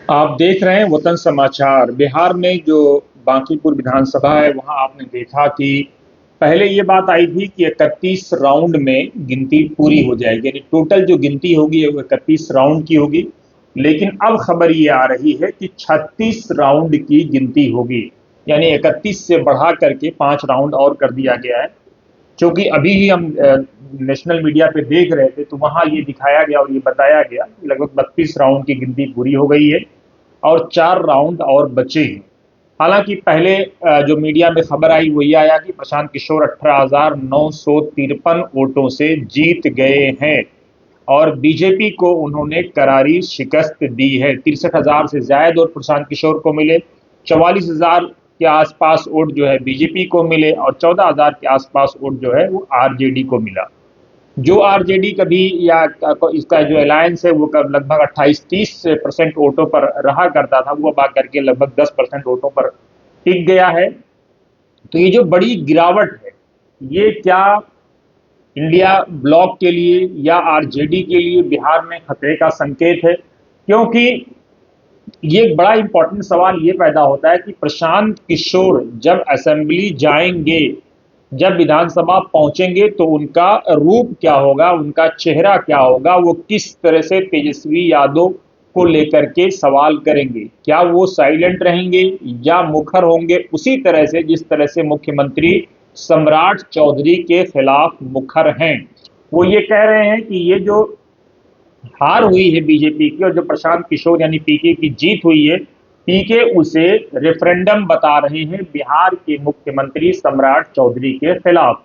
आप देख रहे हैं वतन समाचार। बिहार में जो बांकीपुर विधानसभा है वहां आपने देखा कि पहले ये बात आई थी कि 31 राउंड में गिनती पूरी हो जाएगी, यानी टोटल जो गिनती होगी वो 31 राउंड की होगी। लेकिन अब खबर ये आ रही है कि 36 राउंड की गिनती होगी, यानी 31 से बढ़ा करके 5 राउंड और कर दिया गया है। क्योंकि अभी ही हम नेशनल मीडिया पे देख रहे थे तो वहां ये दिखाया गया और ये बताया गया कि लगभग 32 राउंड की गिनती पूरी हो गई है और 4 राउंड और बचे हैं। हालांकि पहले जो मीडिया में खबर आई वो ये आया कि प्रशांत किशोर 18,953 वोटों से जीत गए हैं और बीजेपी को उन्होंने करारी शिकस्त दी है। 63,000 से ज्यादा वोट प्रशांत किशोर को मिले, 44,000 के आसपास वोट जो है बीजेपी को मिले और 14,000 के आसपास वोट जो है वो आरजेडी को मिला। जो आरजेडी कभी या इसका जो अलायंस है वो लगभग 28-30% वोटों पर रहा करता था, वो अब आकर के लगभग 10% वोटों पर टिक गया है। तो ये जो बड़ी गिरावट है ये क्या इंडिया ब्लॉक के लिए या आरजेडी के लिए बिहार में खतरे का संकेत है? क्योंकि ये एक बड़ा इंपॉर्टेंट सवाल ये पैदा होता है कि प्रशांत किशोर जब असेंबली जाएंगे, जब विधानसभा पहुंचेंगे तो उनका रूप क्या होगा, उनका चेहरा क्या होगा, वो किस तरह से तेजस्वी यादव को लेकर के सवाल करेंगे। क्या वो साइलेंट रहेंगे या मुखर होंगे उसी तरह से जिस तरह से मुख्यमंत्री सम्राट चौधरी के खिलाफ मुखर हैं। वो ये कह रहे हैं कि ये जो हार हुई है बीजेपी की और जो प्रशांत किशोर यानी पीके की जीत हुई है, पीके उसे रेफरेंडम बता रहे हैं बिहार के मुख्यमंत्री सम्राट चौधरी के खिलाफ।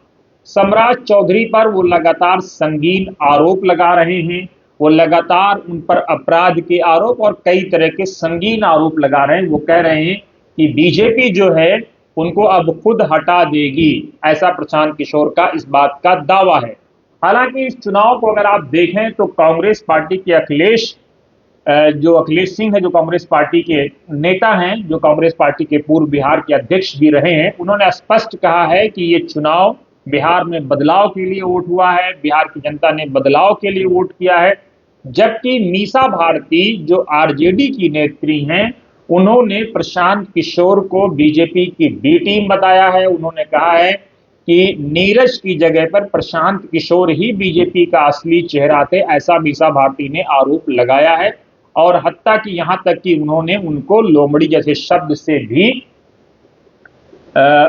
सम्राट चौधरी पर वो लगातार संगीन आरोप लगा रहे हैं, वो लगातार उन पर अपराध के आरोप और कई तरह के संगीन आरोप लगा रहे हैं। वो कह रहे हैं कि बीजेपी जो है उनको अब खुद हटा देगी, ऐसा प्रशांत किशोर का इस बात का दावा है। हालांकि इस चुनाव को अगर आप देखें तो कांग्रेस पार्टी के जो अखिलेश सिंह है, जो कांग्रेस पार्टी के नेता हैं, जो कांग्रेस पार्टी के पूर्व बिहार के अध्यक्ष भी रहे हैं, उन्होंने स्पष्ट कहा है कि ये चुनाव बिहार में बदलाव के लिए वोट हुआ है, बिहार की जनता ने बदलाव के लिए वोट किया है। जबकि मीसा भारती जो आरजेडी की नेत्री हैं, उन्होंने प्रशांत किशोर को बीजेपी की बी टीम बताया है। उन्होंने कहा है कि नीरज की जगह पर प्रशांत किशोर ही बीजेपी का असली चेहरा थे, ऐसा मीसा भारती ने आरोप लगाया है। और हत्ता कि यहां तक कि उन्होंने उनको लोमड़ी जैसे शब्द से भी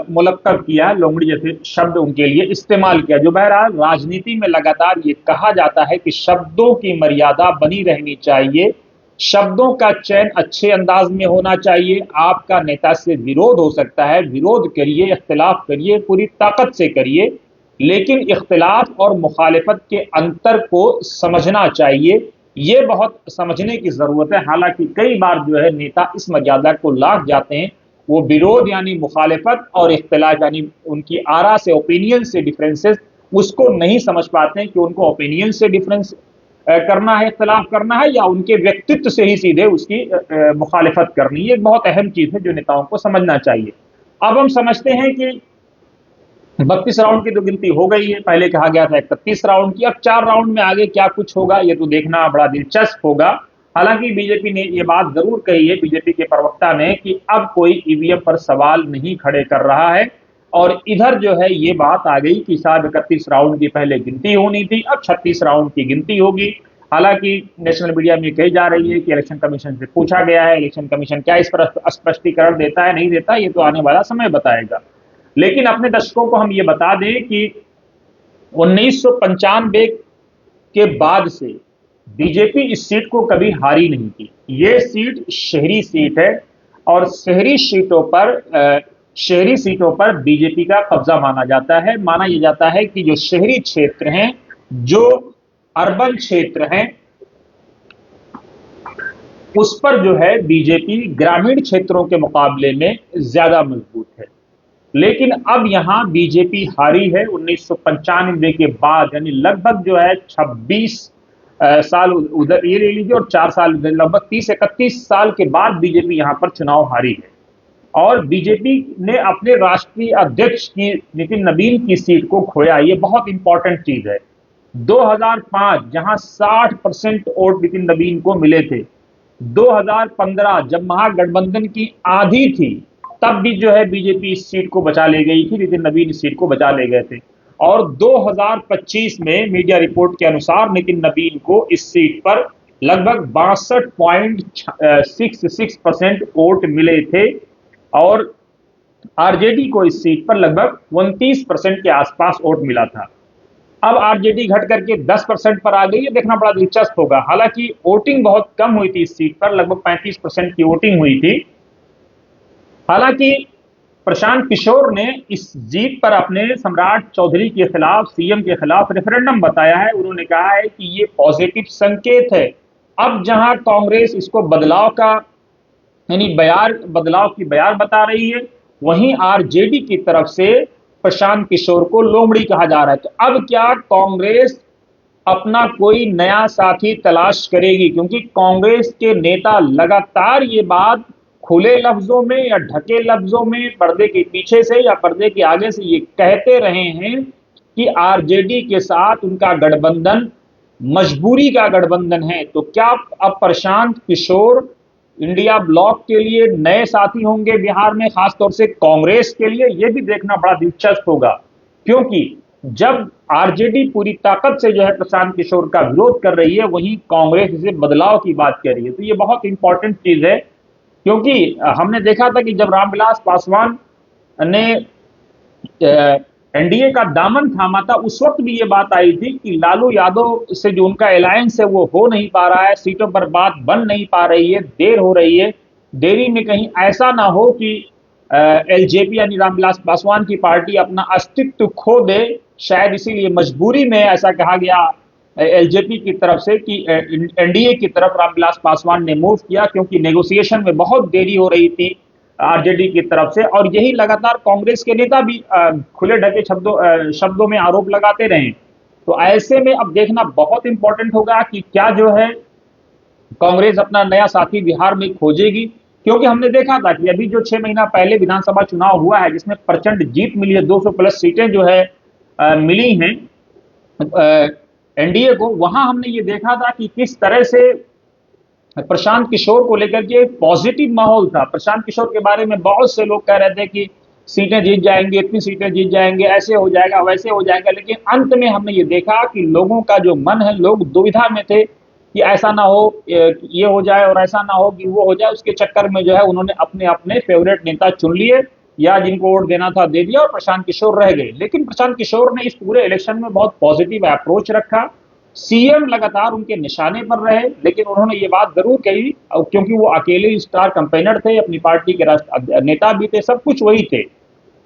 मुलक्कब किया, लोमड़ी जैसे शब्द उनके लिए इस्तेमाल किया। जो बहरहाल राजनीति में लगातार ये कहा जाता है कि शब्दों की मर्यादा बनी रहनी चाहिए, शब्दों का चयन अच्छे अंदाज में होना चाहिए। आपका नेता से विरोध हो सकता है, विरोध करिए, इख्तिलाफ करिए, पूरी ताकत से करिए, लेकिन इख्तिलाफ और मुखालिफत के अंतर को समझना चाहिए। ये बहुत समझने की जरूरत है। हालांकि कई बार जो है नेता इस मर्यादा को लांघ जाते हैं, वो विरोध यानी मुखालिफत और इख्तिलाफ यानी उनकी आरा से, ओपिनियन से डिफरेंसेस, उसको नहीं समझ पाते हैं कि उनको ओपिनियन से डिफरेंस करना है, इख्तिलाफ करना है, या उनके व्यक्तित्व से ही सीधे उसकी मुखालिफत करनी है। ये एक बहुत अहम चीज है जो नेताओं को समझना चाहिए। अब हम समझते हैं कि 32 राउंड की तो गिनती हो गई है, पहले कहा गया था 31 राउंड की। अब 4 राउंड में आगे क्या कुछ होगा ये तो देखना बड़ा दिलचस्प होगा। हालांकि बीजेपी ने ये बात जरूर कही है, बीजेपी के प्रवक्ता ने, कि अब कोई ईवीएम पर सवाल नहीं खड़े कर रहा है। और इधर जो है ये बात आ गई कि शायद 31 राउंड की पहले गिनती होनी थी, अब 36 राउंड की गिनती होगी। हालांकि नेशनल मीडिया में कही जा रही है कि इलेक्शन कमीशन से पूछा गया है, इलेक्शन कमीशन क्या इस पर स्पष्टीकरण देता है नहीं देता ये तो आने वाला समय बताएगा। लेकिन अपने दर्शकों को हम ये बता दें कि 1995 के बाद से बीजेपी इस सीट को कभी हारी नहीं थी। ये सीट शहरी सीट है और शहरी सीटों पर बीजेपी का कब्जा माना जाता है। माना यह जाता है कि जो शहरी क्षेत्र हैं, जो अर्बन क्षेत्र हैं, उस पर जो है बीजेपी ग्रामीण क्षेत्रों के मुकाबले में ज्यादा मजबूत है। लेकिन अब यहां बीजेपी हारी है 1995 के बाद, यानी लगभग जो है 26 साल उधर ये ले लीजिए और 4 साल उधर, लगभग 30-31 साल के बाद बीजेपी यहां पर चुनाव हारी है। और बीजेपी ने अपने राष्ट्रीय अध्यक्ष की, नितिन नबीन की सीट को खोया। ये बहुत इंपॉर्टेंट चीज है। 2005 जहां 60% वोट नितिन नवीन को मिले थे, 2015 जब महागठबंधन की आधी थी, तब भी जो है बीजेपी इस सीट को बचा ले गई थी, नितिन नवीन इस सीट को बचा ले गए थे। और 2025 में मीडिया रिपोर्ट के अनुसार नितिन नवीन को इस सीट पर लगभग 62.66% वोट मिले थे और आरजेडी को इस सीट पर लगभग 29% के आसपास वोट मिला था। अब आरजेडी घट करके 10% पर आ गई है, देखना बड़ा दिलचस्प होगा। हालांकि वोटिंग बहुत कम हुई थी इस सीट पर, लगभग 35% की वोटिंग हुई थी। हालांकि प्रशांत किशोर ने इस जीत पर अपने सम्राट चौधरी के खिलाफ, सीएम के खिलाफ रेफरेंडम बताया है। उन्होंने कहा है कि ये पॉजिटिव संकेत है। अब जहां कांग्रेस इसको बदलाव का यानी बदलाव की बयार बता रही है, वहीं आरजेडी की तरफ से प्रशांत किशोर को लोमड़ी कहा जा रहा है। तो अब क्या कांग्रेस अपना कोई नया साथी तलाश करेगी? क्योंकि कांग्रेस के नेता लगातार ये बात खुले लफ्जों में या ढके लफ्जों में, पर्दे के पीछे से या पर्दे के आगे से ये कहते रहे हैं कि आरजेडी के साथ उनका गठबंधन मजबूरी का गठबंधन है। तो क्या अब प्रशांत किशोर इंडिया ब्लॉक के लिए नए साथी होंगे बिहार में, खासतौर से कांग्रेस के लिए? यह भी देखना बड़ा दिलचस्प होगा, क्योंकि जब आरजेडी पूरी ताकत से जो है प्रशांत किशोर का विरोध कर रही है, वहीं कांग्रेस इसे बदलाव की बात कर रही है। तो ये बहुत इंपॉर्टेंट चीज है, क्योंकि हमने देखा था कि जब रामविलास पासवान ने एनडीए का दामन थामा था, उस वक्त भी ये बात आई थी कि लालू यादव से जो उनका अलायंस है वो हो नहीं पा रहा है, सीटों पर बात बन नहीं पा रही है, देर हो रही है। देरी में कहीं ऐसा ना हो कि एलजेपी यानी रामविलास पासवान की पार्टी अपना अस्तित्व खो दे। शायद इसीलिए मजबूरी में ऐसा कहा गया एलजेपी की तरफ से कि एनडीए की तरफ रामविलास पासवान ने मूव किया, क्योंकि नेगोशिएशन में बहुत देरी हो रही थी आरजेडी की तरफ से। और यही लगातार कांग्रेस के नेता भी खुले ढके शब्दों में आरोप लगाते रहे। तो ऐसे में अब देखना बहुत इंपॉर्टेंट होगा कि क्या जो है कांग्रेस अपना नया साथी बिहार में खोजेगी, क्योंकि हमने देखा था कि अभी जो 6 महीना पहले विधानसभा चुनाव हुआ है, जिसमें प्रचंड जीत मिली है, 200 प्लस सीटें जो है मिली हैं एनडीए को, वहां हमने ये देखा था कि किस तरह से प्रशांत किशोर को लेकर के पॉजिटिव माहौल था। प्रशांत किशोर के बारे में बहुत से लोग कह रहे थे कि सीटें जीत जाएंगे, इतनी सीटें जीत जाएंगे, ऐसे हो जाएगा, वैसे हो जाएगा। लेकिन अंत में हमने ये देखा कि लोगों का जो मन है, लोग दुविधा में थे कि ऐसा ना हो ये हो जाए और ऐसा ना हो कि वो हो जाए। उसके चक्कर में जो है उन्होंने अपने अपने फेवरेट नेता चुन लिए, या जिनको वोट देना था दे दिया, और प्रशांत किशोर रह गए। लेकिन प्रशांत किशोर ने इस पूरे इलेक्शन में बहुत पॉजिटिव अप्रोच रखा। सीएम लगातार उनके निशाने पर रहे, लेकिन उन्होंने ये बात जरूर कही, क्योंकि वो अकेले स्टार कैंपेनर थे, अपनी पार्टी के राष्ट्रीय नेता भी थे, सब कुछ वही थे।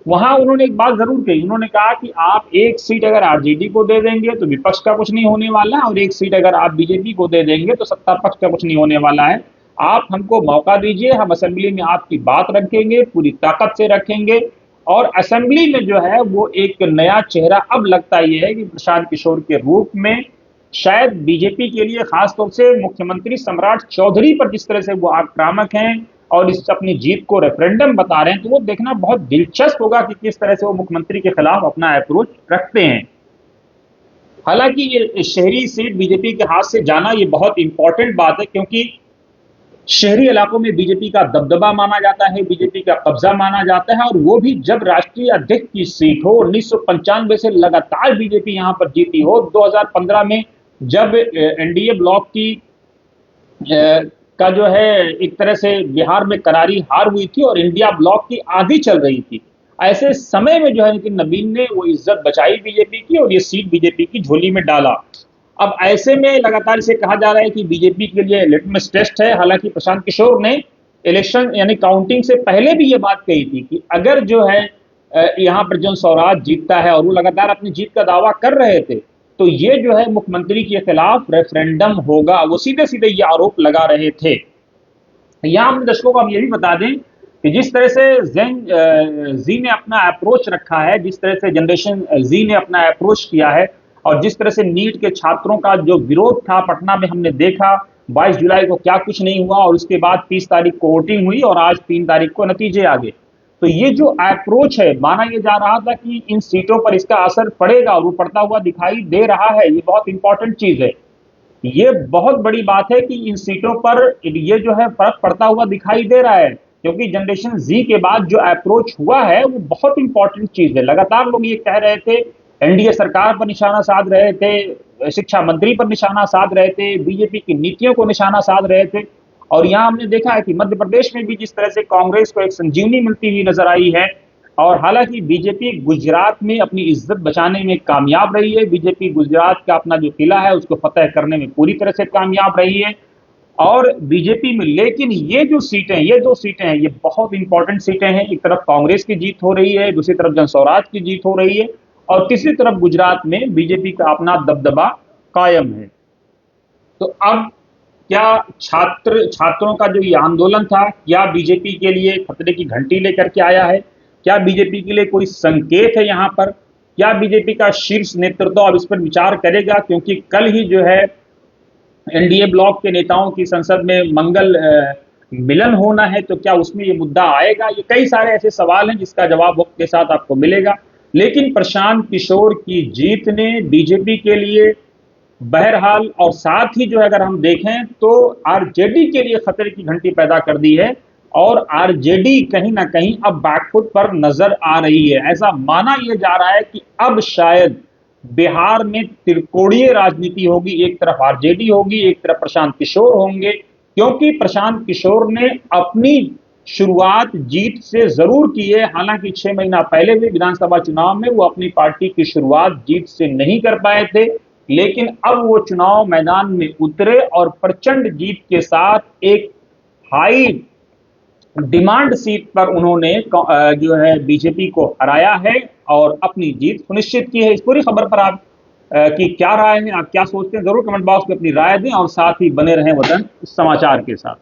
वहां उन्होंने एक बात जरूर कही, उन्होंने कहा कि आप एक सीट अगर आरजेडी को दे देंगे तो विपक्ष का कुछ नहीं होने वाला है, और एक सीट अगर आप बीजेपी को दे देंगे तो सत्ता पक्ष का कुछ नहीं होने वाला है। आप हमको मौका दीजिए, हम असेंबली में आपकी बात रखेंगे, पूरी ताकत से रखेंगे। और असेंबली में जो है वो एक नया चेहरा अब लगता ही है कि प्रशांत किशोर के रूप में शायद बीजेपी के लिए, खासतौर से मुख्यमंत्री सम्राट चौधरी पर जिस तरह से वो आक्रामक हैं और इस अपनी जीत को रेफरेंडम बता रहे हैं, तो वो देखना बहुत दिलचस्प होगा कि किस तरह से वो मुख्यमंत्री के खिलाफ अपना अप्रोच रखते हैं। हालांकि ये शहरी सीट बीजेपी के हाथ से जाना ये बहुत इंपॉर्टेंट बात है, क्योंकि शहरी इलाकों में बीजेपी का दबदबा माना जाता है, बीजेपी का कब्जा माना जाता है, और वो भी जब राष्ट्रीय अध्यक्ष की सीट हो। 1995 से लगातार बीजेपी यहां पर जीती हो। 2015 में जब एनडीए ब्लॉक की का जो है एक तरह से बिहार में करारी हार हुई थी और इंडिया ब्लॉक की आधी चल रही थी, ऐसे समय में जो है नितिन नवीन ने वो इज्जत बचाई बीजेपी की और ये सीट बीजेपी की झोली में डाला। अब ऐसे में लगातार इसे कहा जा रहा है कि बीजेपी के लिए लिटमस टेस्ट है। हालांकि प्रशांत किशोर ने इलेक्शन यानी काउंटिंग से पहले भी ये बात कही थी कि अगर जो है यहाँ पर जन स्वराज जीतता है, और वो लगातार अपनी जीत का दावा कर रहे थे, तो ये जो है मुख्यमंत्री के खिलाफ रेफरेंडम होगा। वो सीधे सीधे ये आरोप लगा रहे थे। यहां हम दर्शकों को हम ये भी बता दें कि जिस तरह से जेन जी ने अपना अप्रोच रखा है, जिस तरह से जनरेशन जी ने अपना अप्रोच किया है, और जिस तरह से नीट के छात्रों का जो विरोध था पटना में हमने देखा, 22 जुलाई को क्या कुछ नहीं हुआ, और उसके बाद 30 तारीख को वोटिंग हुई और आज 3 तारीख को नतीजे आ गए। तो तो ये जो अप्रोच है, माना यह जा रहा था कि इन सीटों पर इसका असर पड़ेगा और वो पड़ता हुआ दिखाई दे रहा है, ये बहुत इंपॉर्टेंट चीज है। ये बहुत बड़ी बात है कि इन सीटों पर ये जो है फर्क पड़ता हुआ दिखाई दे रहा है, क्योंकि जनरेशन जी के बाद जो अप्रोच हुआ है वो बहुत इंपॉर्टेंट चीज है। लगातार लोग ये कह रहे थे, एनडीए सरकार पर निशाना साध रहे थे, शिक्षा मंत्री पर निशाना साध रहे थे, बीजेपी की नीतियों को निशाना साध रहे थे। और यहां हमने देखा है कि मध्य प्रदेश में भी जिस तरह से कांग्रेस को एक संजीवनी मिलती हुई नजर आई है, और हालांकि बीजेपी गुजरात में अपनी इज्जत बचाने में कामयाब रही है, बीजेपी गुजरात का अपना जो किला है उसको फतेह करने में पूरी तरह से कामयाब रही है और बीजेपी में। लेकिन ये जो सीटें, ये दो सीटें हैं, ये बहुत इंपॉर्टेंट सीटें हैं। एक तरफ कांग्रेस की जीत हो रही है, दूसरी तरफ जनस्वराज की जीत हो रही है, और तीसरी तरफ गुजरात में बीजेपी का अपना दबदबा कायम है। तो अब क्या छात्रों का जो ये आंदोलन था, क्या बीजेपी के लिए खतरे की घंटी लेकर के आया है? क्या बीजेपी के लिए कोई संकेत है यहाँ पर? क्या बीजेपी का शीर्ष नेतृत्व अब इस पर विचार करेगा? क्योंकि कल ही जो है एनडीए ब्लॉक के नेताओं की संसद में मंगल मिलन होना है, तो क्या उसमें ये मुद्दा आएगा? ये कई सारे ऐसे सवाल हैं जिसका जवाब वक्त के साथ आपको मिलेगा। लेकिन प्रशांत किशोर की जीत ने बीजेपी के लिए बहरहाल, और साथ ही जो है अगर हम देखें तो आरजेडी के लिए खतरे की घंटी पैदा कर दी है, और आरजेडी कहीं ना कहीं अब बैकफुट पर नजर आ रही है। ऐसा माना यह जा रहा है कि अब शायद बिहार में त्रिकोणीय राजनीति होगी, एक तरफ आरजेडी होगी, एक तरफ प्रशांत किशोर होंगे, क्योंकि प्रशांत किशोर ने अपनी शुरुआत जीत से जरूर की है। हालांकि 6 महीना पहले भी विधानसभा चुनाव में वो अपनी पार्टी की शुरुआत जीत से नहीं कर पाए थे, लेकिन अब वो चुनाव मैदान में उतरे और प्रचंड जीत के साथ एक हाई डिमांड सीट पर उन्होंने जो है बीजेपी को हराया है और अपनी जीत सुनिश्चित की है। इस पूरी खबर पर आप की क्या राय है, आप क्या सोचते हैं, जरूर कमेंट बॉक्स में अपनी राय दें और साथ ही बने रहें वतन समाचार के साथ।